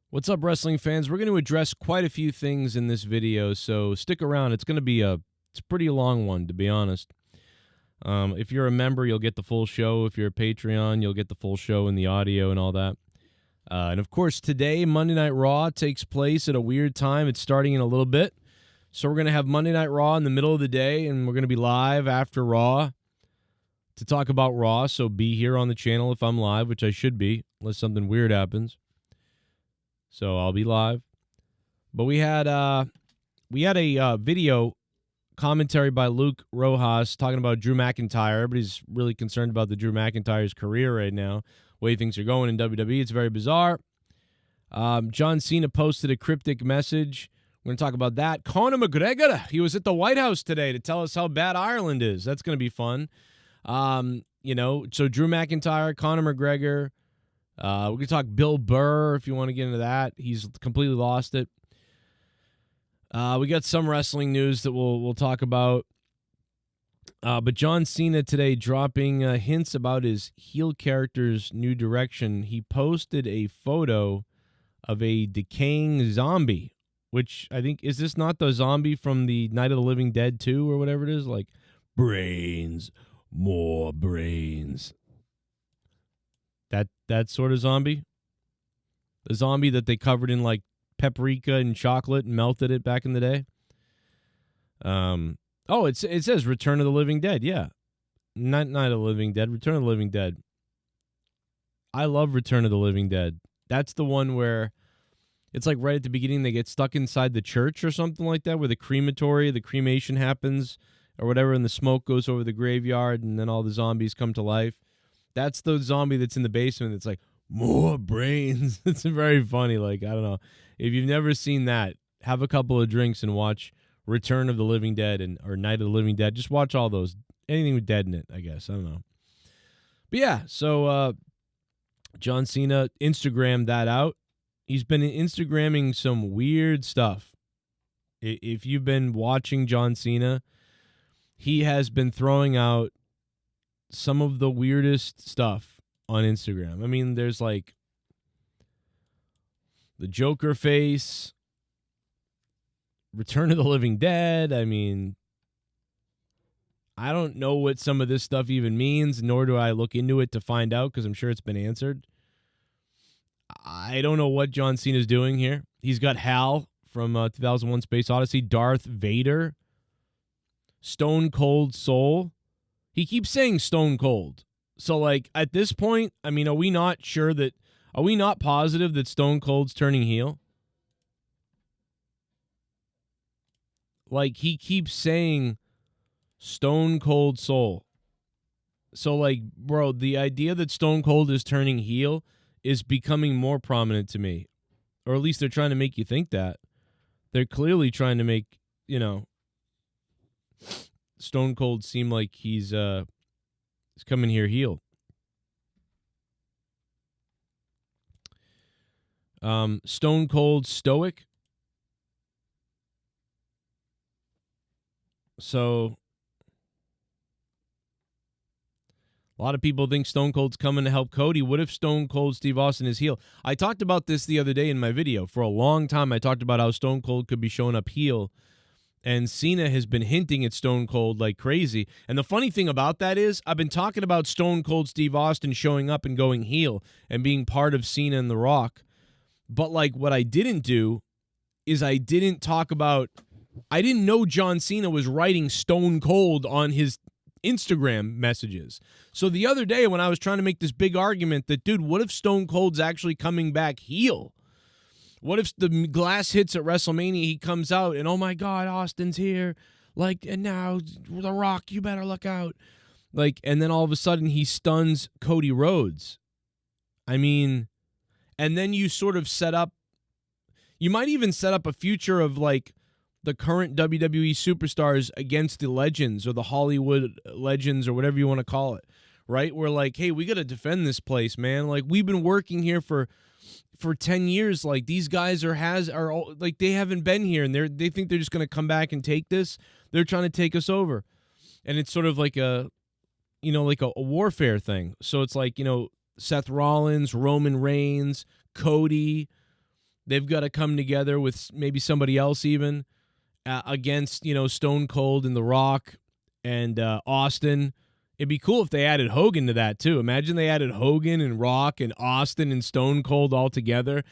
What's up, wrestling fans? We're going to address quite a few things in this video, so stick around. It's going to be it's a pretty long one, to be honest. If you're a member, you'll get the full show. If you're a Patreon, you'll get the full show and the audio and all that. And of course, today, Monday Night Raw takes place at a weird time. It's starting in a little bit. So we're going to have Monday Night Raw in the middle of the day, and we're going to be live after Raw to talk about Raw. So be here on the channel if I'm live, which I should be, unless something weird happens. So I'll be live. But we had a video commentary by Luke Rojas talking about Drew McIntyre. Everybody's really concerned about the Drew McIntyre's career right now, way things are going in WWE. It's very bizarre. John Cena posted a cryptic message. We're going to talk about that. Conor McGregor, he was at the White House today to tell us how bad Ireland is. That's going to be fun. So Drew McIntyre, Conor McGregor. We could talk Bill Burr if you want to get into that. He's completely lost it. We got some wrestling news that we'll talk about. But John Cena today dropping hints about his heel character's new direction. He posted a photo of a decaying zombie, which I think, is this not the zombie from the Night of the Living Dead 2 or whatever it is? Like, brains, more brains. That sort of zombie? The zombie that they covered in, like, paprika and chocolate and melted it back in the day? It says Return of the Living Dead, yeah. Not Night of the Living Dead, Return of the Living Dead. I love Return of the Living Dead. That's the one where it's like right at the beginning they get stuck inside the church or something like that, where the cremation happens or whatever, and the smoke goes over the graveyard and then all the zombies come to life. That's the zombie that's in the basement that's like, more brains. It's very funny. Like, I don't know. If you've never seen that, have a couple of drinks and watch Return of the Living Dead or Night of the Living Dead. Just watch all those. Anything with dead in it, I guess. I don't know. But yeah, so John Cena Instagrammed that out. He's been Instagramming some weird stuff. If you've been watching John Cena, he has been throwing out some of the weirdest stuff on Instagram. I mean, there's like the Joker face, Return of the Living Dead. I mean, I don't know what some of this stuff even means, nor do I look into it to find out because I'm sure it's been answered. I don't know what John Cena's doing here. He's got Hal from 2001 Space Odyssey, Darth Vader, Stone Cold Soul. He keeps saying Stone Cold. So, like, at this point, I mean, are we not positive that Stone Cold's turning heel? Like, he keeps saying Stone Cold Soul. So, like, bro, the idea that Stone Cold is turning heel is becoming more prominent to me. Or at least they're trying to make you think that. They're clearly trying to make, Stone Cold seem like he's coming here heel. Stone Cold Stoic. So a lot of people think Stone Cold's coming to help Cody. What if Stone Cold Steve Austin is heel? I talked about this the other day in my video. For a long time, I talked about how Stone Cold could be showing up heel. And Cena has been hinting at Stone Cold like crazy. And the funny thing about that is I've been talking about Stone Cold Steve Austin showing up and going heel and being part of Cena and The Rock. But, like, what I didn't do is I didn't know John Cena was writing Stone Cold on his Instagram messages. So the other day when I was trying to make this big argument that, dude, what if Stone Cold's actually coming back heel? What if the glass hits at WrestleMania, he comes out, and oh my God, Austin's here. Like, and now, The Rock, you better look out. Like, and then all of a sudden he stuns Cody Rhodes. I mean, and then you sort of you might even set up a future of, like, the current WWE superstars against the legends or the Hollywood legends or whatever you want to call it, right? We're like, hey, we got to defend this place, man. Like, we've been working here for 10 years. Like, these guys are like, they haven't been here, and they think they're just going to come back and take this. They're trying to take us over. And it's sort of like a warfare thing. So it's like, Seth Rollins, Roman Reigns, Cody, They've got to come together with maybe somebody else even against, Stone Cold and The Rock and Austin. It'd be cool if they added Hogan to that too. Imagine they added Hogan and Rock and Austin and Stone Cold all together,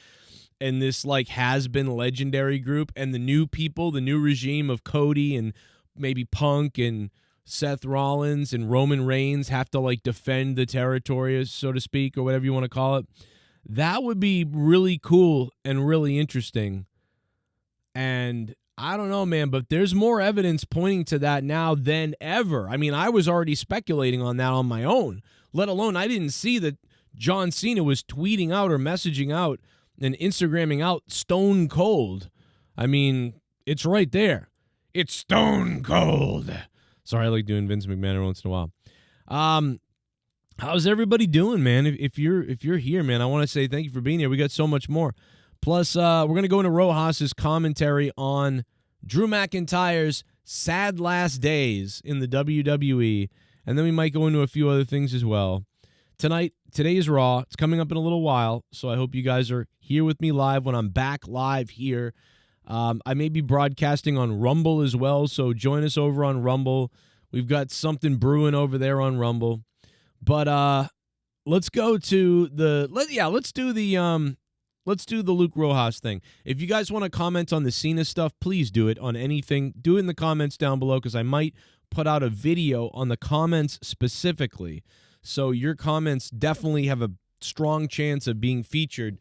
and this like has-been legendary group, and the new people, the new regime of Cody and maybe Punk and Seth Rollins and Roman Reigns have to like defend the territory, so to speak, or whatever you want to call it. That would be really cool and really interesting. And I don't know, man, but there's more evidence pointing to that now than ever. I mean, I was already speculating on that on my own, let alone I didn't see that John Cena was tweeting out or messaging out and Instagramming out Stone Cold. I mean, it's right there. It's Stone Cold. Sorry, I like doing Vince McMahon every once in a while. How's everybody doing, man? If you're here, man, I want to say thank you for being here. We got so much more. Plus, we're going to go into Rojas's commentary on Drew McIntyre's sad last days in the WWE, and then we might go into a few other things as well. Today is Raw. It's coming up in a little while, so I hope you guys are here with me live when I'm back live here. I may be broadcasting on Rumble as well, so join us over on Rumble. We've got something brewing over there on Rumble. But let's go to let's do the Luke Rojas thing. If you guys want to comment on the Cena stuff, please do it on anything. Do it in the comments down below, because I might put out a video on the comments specifically. So your comments definitely have a strong chance of being featured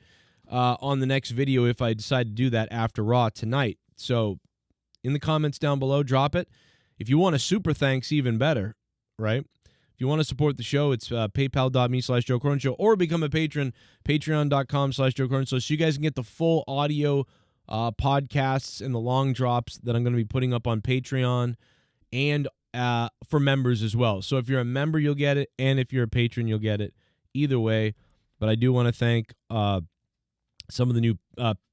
on the next video if I decide to do that after Raw tonight. So in the comments down below, drop it. If you want a super thanks, even better, right? If you want to support the show, it's paypal.me/Joe Cronin Show, or become a patron, patreon.com/Joe Cronin Show, so you guys can get the full audio podcasts and the long drops that I'm going to be putting up on Patreon and for members as well. So if you're a member, you'll get it, and if you're a patron, you'll get it. Either way, but I do want to thank some of the new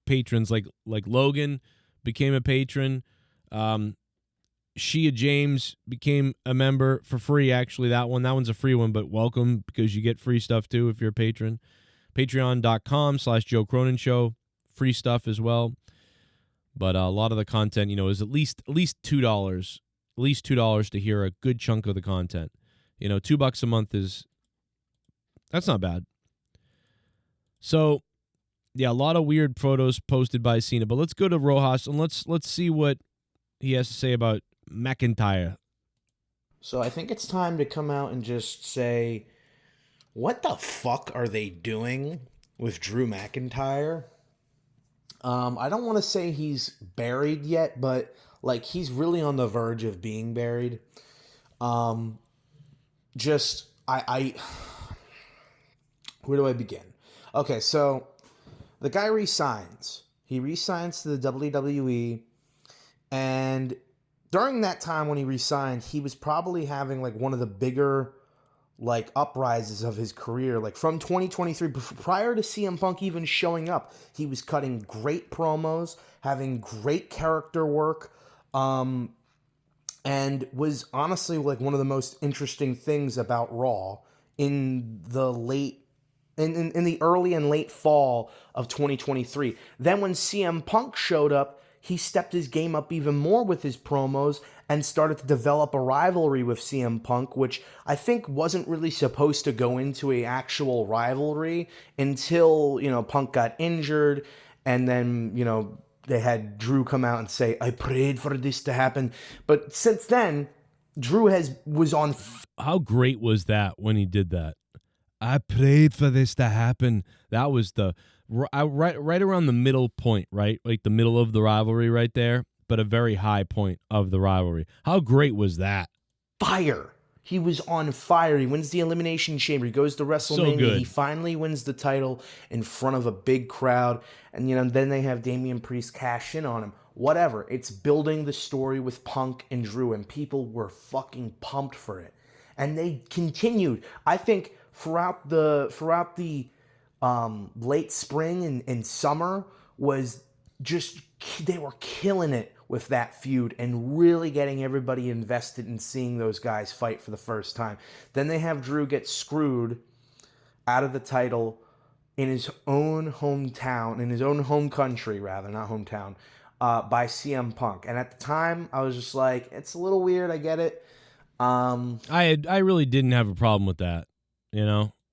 patrons, like Logan became a patron. Shia James became a member for free, actually. That one's a free one, but welcome, because you get free stuff too if you're a patron. Patreon.com/Joe Cronin Show. Free stuff as well. But a lot of the content, is at least $2. At least $2 to hear a good chunk of the content. $2 a month that's not bad. So, yeah, a lot of weird photos posted by Cena. But let's go to Rojas and let's see what he has to say about McIntyre. So I think it's time to come out and just say, what the fuck are they doing with Drew McIntyre? I don't want to say he's buried yet, but like he's really on the verge of being buried. I where do I begin? Okay, so the guy resigns. He resigns to the WWE, and during that time when he resigned, he was probably having like one of the bigger like uprises of his career. Like from 2023, prior to CM Punk even showing up, he was cutting great promos, having great character work, and was honestly like one of the most interesting things about Raw in the early and late fall of 2023. Then when CM Punk showed up, he stepped his game up even more with his promos and started to develop a rivalry with CM Punk, which I think wasn't really supposed to go into an actual rivalry until, Punk got injured, and then, they had Drew come out and say, I prayed for this to happen. But since then, Drew was on... How great was that when he did that? I prayed for this to happen. That was the... right around the middle point, right? Like the middle of the rivalry right there, but a very high point of the rivalry. How great was that? Fire. He was on fire. He wins the Elimination Chamber. He goes to WrestleMania. So good. He finally wins the title in front of a big crowd. And, then they have Damian Priest cash in on him. Whatever. It's building the story with Punk and Drew, and people were fucking pumped for it. And they continued. I think throughout the late spring and summer was just, they were killing it with that feud and really getting everybody invested in seeing those guys fight for the first time. Then they have Drew get screwed out of the title in his own hometown, in his own home country, rather, not hometown, by CM Punk. And at the time, I was just like, it's a little weird. I get it. I really didn't have a problem with that,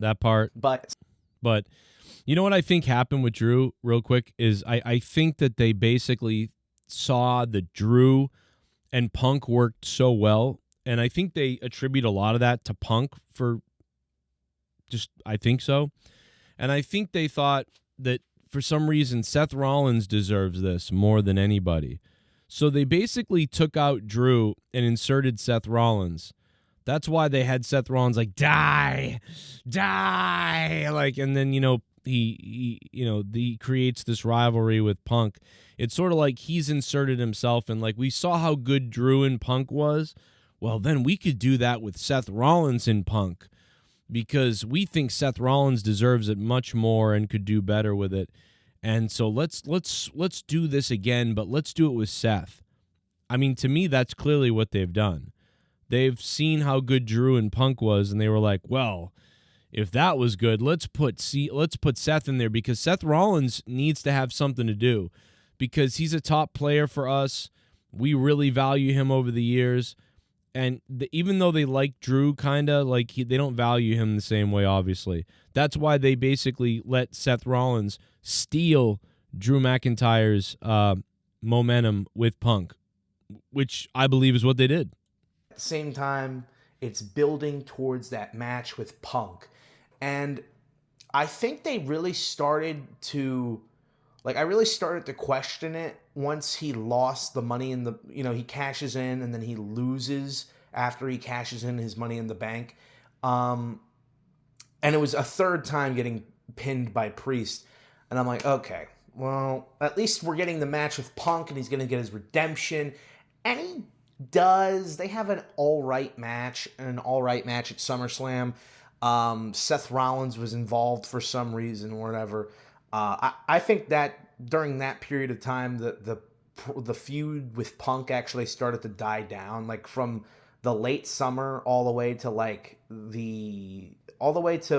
that part. But But you know what I think happened with Drew, real quick, is I think that they basically saw that Drew and Punk worked so well, and I think they attribute a lot of that to Punk I think so. And I think they thought that for some reason Seth Rollins deserves this more than anybody. So they basically took out Drew and inserted Seth Rollins. That's why they had Seth Rollins like die, like, and then he creates this rivalry with Punk. It's sort of like he's inserted himself, and like we saw how good Drew and Punk was. Well, then we could do that with Seth Rollins and Punk, because we think Seth Rollins deserves it much more and could do better with it. And so let's do this again, but let's do it with Seth. I mean, to me, that's clearly what they've done. They've seen how good Drew and Punk was, and they were like, well, if that was good, let's put Seth in there, because Seth Rollins needs to have something to do, because he's a top player for us. We really value him over the years. And even though they like Drew, kind of like they don't value him the same way, obviously. That's why they basically let Seth Rollins steal Drew McIntyre's momentum with Punk, which I believe is what they did. at the same time, it's building towards that match with Punk. And I think they really started to, I really started to question it once he lost the money in the, he cashes in and then he loses after he cashes in his money in the bank. And it was a third time getting pinned by Priest. And I'm like, okay, well, at least we're getting the match with Punk and he's going to get his redemption. And he does. They have an all right match at SummerSlam. Seth Rollins was involved for some reason or whatever. I think that during that period of time, the feud with Punk actually started to die down, like from the late summer all the way to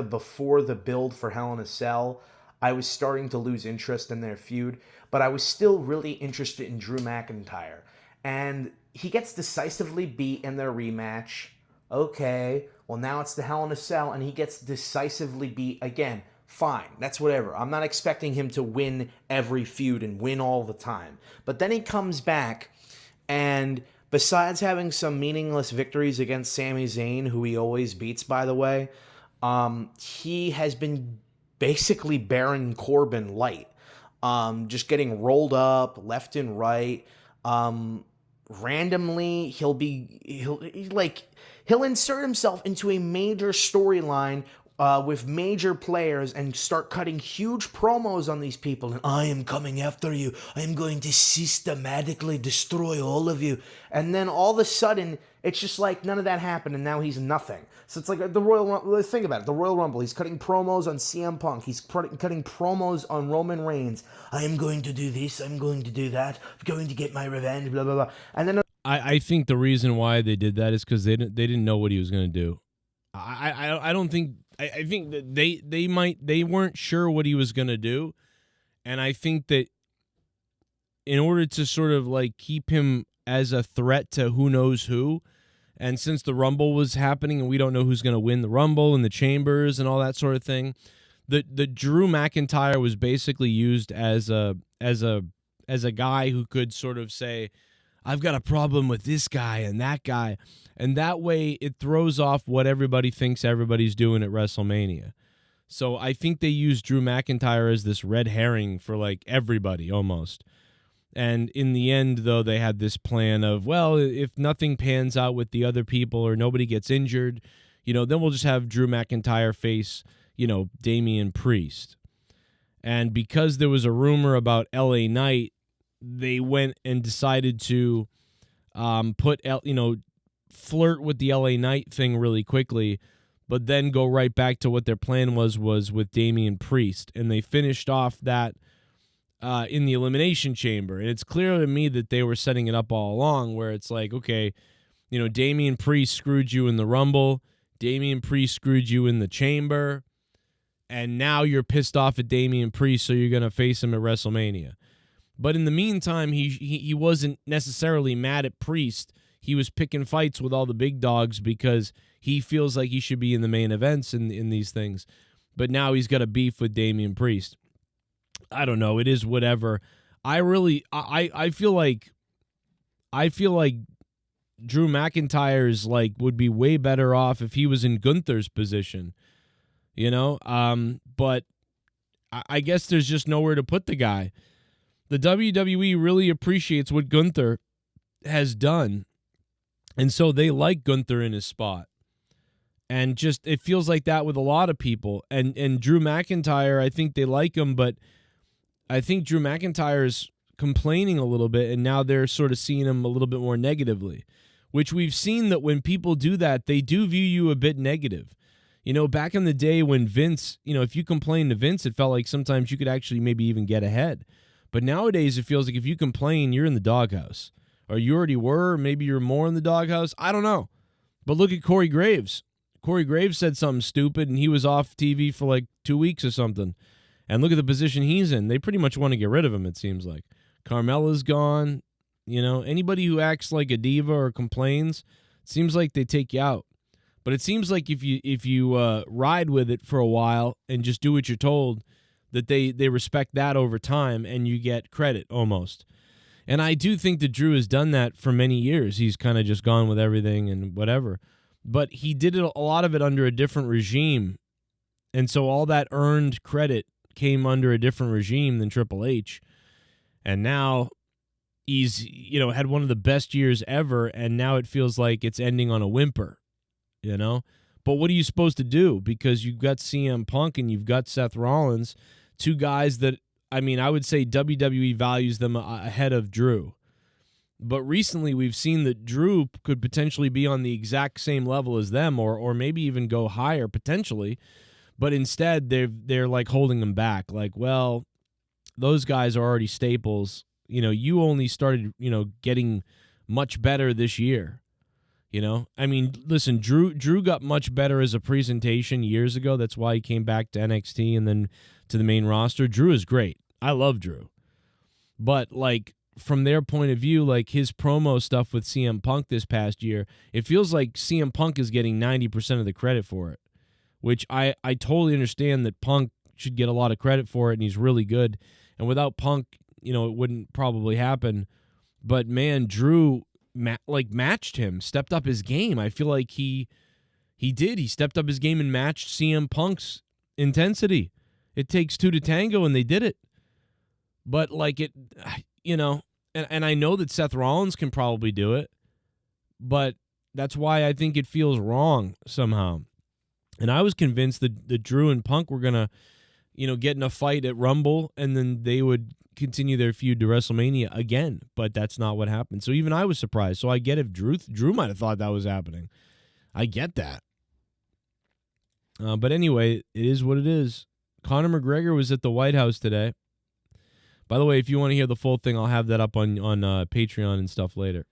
before the build for Hell in a Cell. I was starting to lose interest in their feud, but I was still really interested in Drew McIntyre. And he gets decisively beat in their rematch. Okay, well now it's the Hell in a Cell, and he gets decisively beat again. Fine, that's whatever. I'm not expecting him to win every feud and win all the time. But then he comes back, and besides having some meaningless victories against Sami Zayn, who he always beats, by the way, he has been basically Baron Corbin light. Just getting rolled up left and right. Randomly, he'll insert himself into a major storyline with major players and start cutting huge promos on these people. And I am coming after you. I am going to systematically destroy all of you. And then all of a sudden, it's just like none of that happened, and now he's nothing. So it's like the Royal Rumble. Think about it. The Royal Rumble. He's cutting promos on CM Punk. He's cutting promos on Roman Reigns. I am going to do this. I'm going to do that. I'm going to get my revenge. Blah blah blah. And then I think the reason why they did that is because they didn't know what he was going to do. I don't think. I think that they weren't sure what he was going to do, and I think that in order to sort of like keep him as a threat to who knows who, and since the Rumble was happening and we don't know who's going to win the Rumble and the Chambers and all that sort of thing, the Drew McIntyre was basically used as a guy who could sort of say, I've got a problem with this guy and that guy. And that way it throws off what everybody thinks everybody's doing at WrestleMania. So I think they used Drew McIntyre as this red herring for like everybody almost. And in the end, though, they had this plan of, well, if nothing pans out with the other people or nobody gets injured, then we'll just have Drew McIntyre face, Damian Priest. And because there was a rumor about LA Knight, they went and decided to flirt with the LA Knight thing really quickly, but then go right back to what their plan was with Damian Priest. And they finished off that in the Elimination Chamber. And it's clear to me that they were setting it up all along, where it's like, okay, Damian Priest screwed you in the Rumble. Damian Priest screwed you in the Chamber. and now you're pissed off at Damian Priest, so you're going to face him at WrestleMania. But in the meantime, he wasn't necessarily mad at Priest. He was picking fights with all the big dogs because he feels like he should be in the main events in these things. But now he's got a beef with Damian Priest. I don't know. It is whatever. I feel like Drew McIntyre's would be way better off if he was in Gunther's position, But I guess there's just nowhere to put the guy. The WWE really appreciates what Gunther has done, and so they like Gunther in his spot. And just it feels like that with a lot of people. And Drew McIntyre, I think they like him, but I think Drew McIntyre is complaining a little bit, and now they're sort of seeing him a little bit more negatively, which we've seen that when people do that, they do view you a bit negative. Back in the day when Vince, if you complained to Vince, it felt like sometimes you could actually maybe even get ahead. But nowadays, it feels like if you complain, you're in the doghouse. Or you already were, or maybe you're more in the doghouse. I don't know. But look at Corey Graves. Corey Graves said something stupid, and he was off TV for 2 weeks or something. And look at the position he's in. They pretty much want to get rid of him, it seems like. Carmella's gone. Anybody who acts like a diva or complains, it seems like they take you out. But it seems like if you ride with it for a while and just do what you're told, that they respect that over time and you get credit almost. And I do think that Drew has done that for many years. He's kind of just gone with everything and whatever. But he did it a lot of it under a different regime. And so all that earned credit came under a different regime than Triple H. And now he's, had one of the best years ever, and now it feels like it's ending on a whimper, But what are you supposed to do? Because you've got CM Punk and you've got Seth Rollins, two guys that, I would say WWE values them ahead of Drew. But recently we've seen that Drew could potentially be on the exact same level as them or maybe even go higher potentially. But instead they're holding him back. Well, those guys are already staples. You only started, getting much better this year. Listen, Drew got much better as a presentation years ago. That's why he came back to NXT and then to the main roster. Drew is great. I love Drew. But, from their point of view, his promo stuff with CM Punk this past year, it feels like CM Punk is getting 90% of the credit for it, which I totally understand that Punk should get a lot of credit for it, and he's really good. And without Punk, it wouldn't probably happen. But, man, Drew matched him, stepped up his game. I feel like he did. He stepped up his game and matched CM Punk's intensity. It takes two to tango, and they did it. But and I know that Seth Rollins can probably do it, but that's why I think it feels wrong somehow. And I was convinced that Drew and Punk were gonna, get in a fight at Rumble, and then they would continue their feud to WrestleMania again, but that's not what happened. So even I was surprised. So I get if Drew might have thought that was happening. I get that. But anyway, it is what it is. Conor McGregor was at the White House today. By the way, if you want to hear the full thing, I'll have that up on Patreon and stuff later.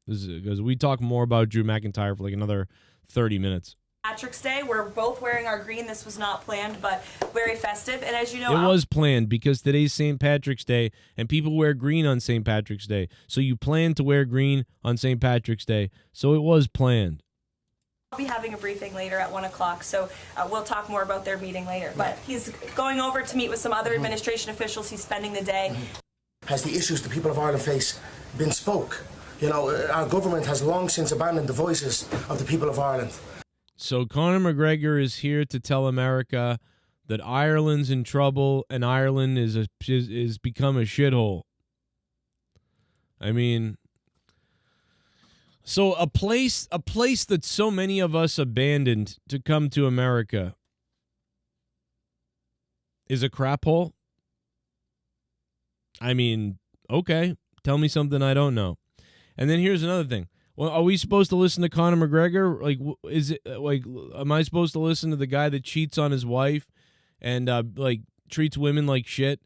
Because we talk more about Drew McIntyre for another 30 minutes. Patrick's Day, we're both wearing our green. This was not planned, but very festive. And as you know, it was planned because today's St. Patrick's Day, and people wear green on St. Patrick's Day. So you plan to wear green on St. Patrick's Day. So it was planned. I'll be having a briefing later at 1 o'clock, so we'll talk more about their meeting later. But he's going over to meet with some other administration officials. He's spending the day. Has the issues the people of Ireland face been spoke? Our government has long since abandoned the voices of the people of Ireland. So Conor McGregor is here to tell America that Ireland's in trouble and Ireland is become a shithole. So a place that so many of us abandoned to come to America is a crap hole? Okay, tell me something I don't know. And then here's another thing. Well, are we supposed to listen to Conor McGregor? Is it am I supposed to listen to the guy that cheats on his wife and treats women like shit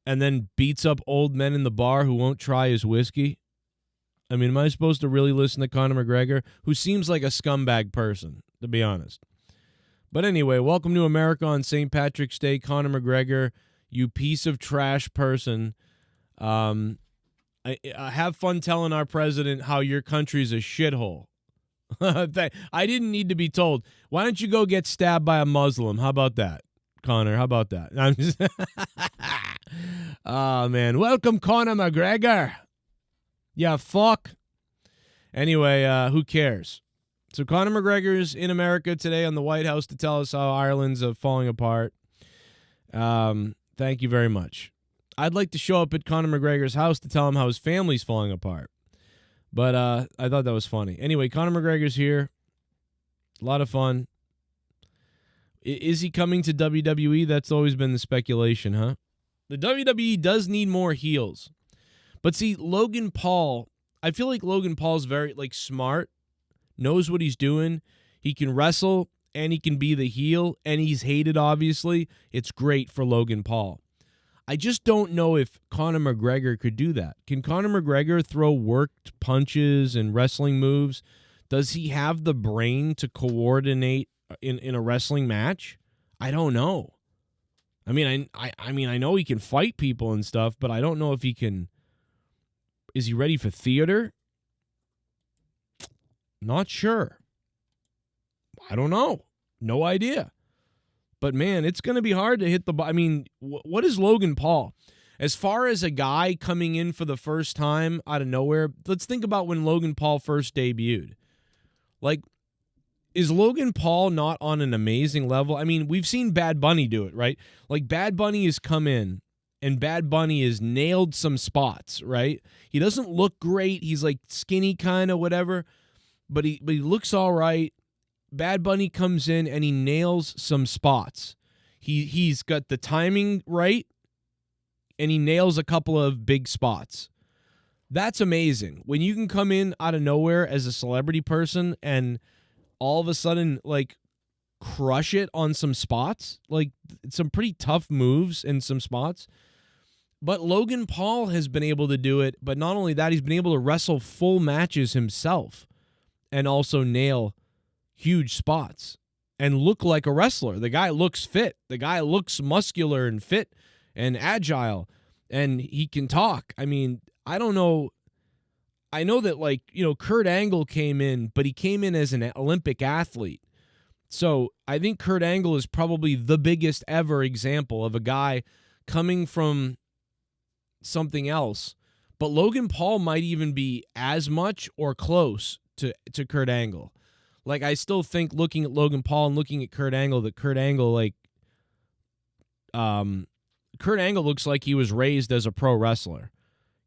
and then beats up old men in the bar who won't try his whiskey? Am I supposed to really listen to Conor McGregor, who seems like a scumbag person, to be honest? But anyway, welcome to America on St. Patrick's Day, Conor McGregor, you piece of trash person. I have fun telling our president how your country's a shithole. I didn't need to be told. Why don't you go get stabbed by a Muslim? How about that, Conor? How about that? I'm just oh, man. Welcome, Conor McGregor. Yeah, fuck. Anyway, who cares? So Conor McGregor's in America today on the White House to tell us how Ireland's falling apart. Thank you very much. I'd like to show up at Conor McGregor's house to tell him how his family's falling apart. But I thought that was funny. Anyway, Conor McGregor's here. A lot of fun. Is he coming to WWE? That's always been the speculation, huh? The WWE does need more heels. But see, Logan Paul, I feel like Logan Paul's very smart, knows what he's doing. He can wrestle, and he can be the heel, and he's hated, obviously. It's great for Logan Paul. I just don't know if Conor McGregor could do that. Can Conor McGregor throw worked punches and wrestling moves? Does he have the brain to coordinate in a wrestling match? I don't know. I mean, I know he can fight people and stuff, but I don't know if he can. Is he ready for theater? Not sure. I don't know. No idea. But, man, it's going to be hard to hit the ball. I mean, what is Logan Paul? As far as a guy coming in for the first time out of nowhere, let's think about when Logan Paul first debuted. Is Logan Paul not on an amazing level? I mean, we've seen Bad Bunny do it, right? Bad Bunny has come in, and Bad Bunny has nailed some spots, right? He doesn't look great. He's, skinny kind of, whatever. But he looks all right. Bad Bunny comes in and he nails some spots. He's got the timing right, and he nails a couple of big spots. That's amazing. When you can come in out of nowhere as a celebrity person and all of a sudden, crush it on some spots, some pretty tough moves in some spots. But Logan Paul has been able to do it, but not only that, he's been able to wrestle full matches himself and also nail huge spots and look like a wrestler. The guy looks fit. The guy looks muscular and fit and agile, and he can talk. I mean, I don't know. I know that, Kurt Angle came in, but he came in as an Olympic athlete. So I think Kurt Angle is probably the biggest ever example of a guy coming from something else. But Logan Paul might even be as much or close to Kurt Angle. I still think, looking at Logan Paul and looking at Kurt Angle, that Kurt Angle looks like he was raised as a pro wrestler.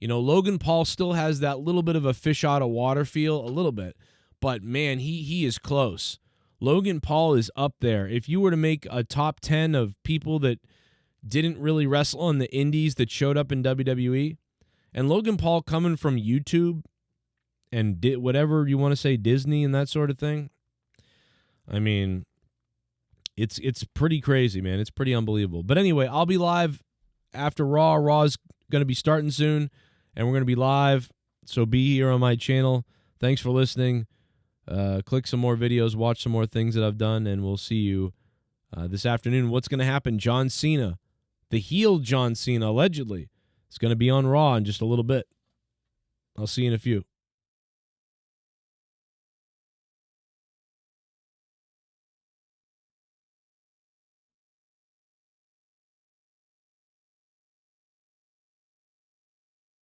Logan Paul still has that little bit of a fish out of water feel, a little bit. But, man, he is close. Logan Paul is up there. If you were to make a top 10 of people that didn't really wrestle in the indies that showed up in WWE, and Logan Paul coming from YouTube and whatever you want to say, Disney and that sort of thing. I mean, it's pretty crazy, man. It's pretty unbelievable. But anyway, I'll be live after Raw. Raw's going to be starting soon, and we're going to be live. So be here on my channel. Thanks for listening. Click some more videos, watch some more things that I've done, and we'll see you this afternoon. What's going to happen? John Cena, the heel John Cena, allegedly, is going to be on Raw in just a little bit. I'll see you in a few.